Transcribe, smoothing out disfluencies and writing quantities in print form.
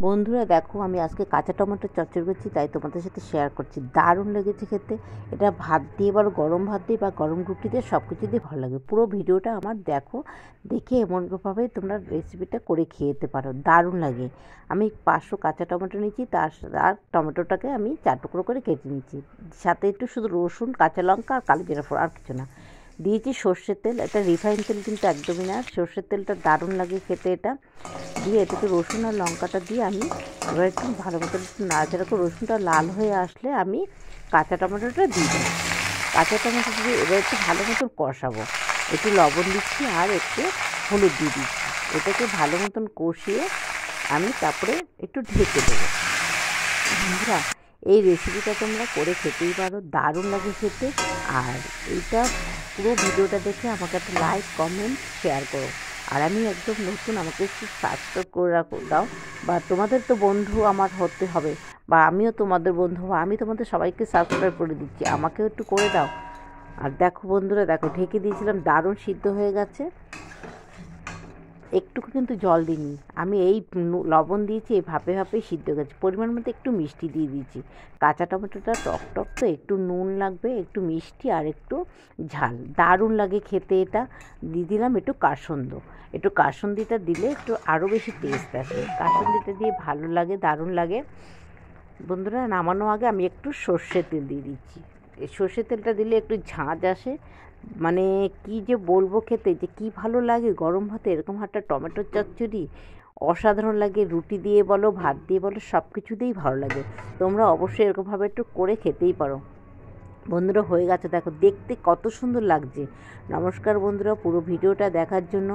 বন্ধুরা দেখো, আমি আজকে কাঁচা টমেটোর চচ্চড়ি করছি, তাই তোমাদের সাথে শেয়ার করছি। দারুণ লেগেছে খেতে। এটা ভাত দিয়ে বা গরম ভাত দিয়ে বা গরম রুটি দিয়ে সব কিছু দিয়ে ভালো লাগে। পুরো ভিডিওটা আমার দেখো, দেখে এমনভাবে তোমরা রেসিপিটা করে খেয়ে যেতে পারো। দারুণ লাগে। আমি 500 কাঁচা টমেটো নিয়েছি, আর টমেটোটাকে আমি 4 টুকরো করে কেটে নিচ্ছি। সাথে একটু শুধু রসুন, কাঁচা লঙ্কা আর কালো জিরা ফোড়ন, আর কিছু না। দিয়েছি সর্ষের তেল। এটা রিফাইন তেল কিন্তু একদমই না, সর্ষের তেলটা দারুণ লাগে খেতে। এটা দিয়ে এটাকে রসুন আর লঙ্কাটা দিয়ে আমি এবার একটু ভালো মতো একটু নাড়াচাড়া করে রসুনটা লাল হয়ে আসলে আমি কাঁচা টমেটোটা দিয়ে দেবো। কাঁচা টমেটো দিয়ে এবার একটু ভালো মতন কষাবো। একটু লবণ দিচ্ছি আর একটু হলুদ দিয়ে দিচ্ছি। এটাকে ভালো মতন কষিয়ে আমি তারপরে একটু ঢেকে দেবো। বন্ধুরা, এই রেসিপিটা তোমরা করে খেতেই পারো, দারুণ লাগে খেতে। আর এইটা পুরো ভিডিওটা দেখে আমাকে একটা লাইক, কমেন্ট, শেয়ার করো। আর আমি একদম নতুন, আমাকে একটু সাবস্ক্রাইব করে দাও। বা তোমাদের তো বন্ধু আমার হতে হবে, বা আমিও তোমাদের বন্ধু, বা আমি তোমাদের সবাইকে সাবস্ক্রাইব করে দিচ্ছি, আমাকেও একটু করে দাও। আর দেখো বন্ধুরা, দেখো ঢেকে দিয়েছিলাম, দারুণ সিদ্ধ হয়ে গেছে। একটুকু কিন্তু জল দিইনি আমি, এই লবণ দিয়েছি, এই ভাপে ভাপেই সিদ্ধ গেছে। পরিমাণ মতো একটু মিষ্টি দিয়ে দিয়েছি। কাঁচা টমেটোটা টক টক তো, একটু নুন লাগবে, একটু মিষ্টি আর একটু ঝাল, দারুণ লাগে খেতে। এটা দিয়ে দিলাম একটু কাসুন্দি। একটু কাসুন্দিটা দিলে একটু আরও বেশি টেস্ট আসে। কাসুন্দিটা দিয়ে ভালো লাগে, দারুণ লাগে। বন্ধুরা, নামানোর আগে আমি একটু সর্ষের তেল দিয়ে দিচ্ছি। এই সর্ষের তেলটা দিলে একটু ঝাঁঝ আসে। মানে কি যে বলবো, খেতে যে কি ভালো লাগে গরম ভাতে এরকম একটা টমেটোর চচ্চড়ি। অসাধারণ লাগে। রুটি দিয়ে বলো, ভাত দিয়ে বলো, সব কিছু দিয়েই ভালো লাগে। তোমরা অবশ্যই এরকমভাবে একটু করে খেতেই পারো। বন্ধুরা, হয়ে গেছে দেখো, দেখতে কত সুন্দর লাগছে। নমস্কার বন্ধুরা, পুরো ভিডিওটা দেখার জন্য।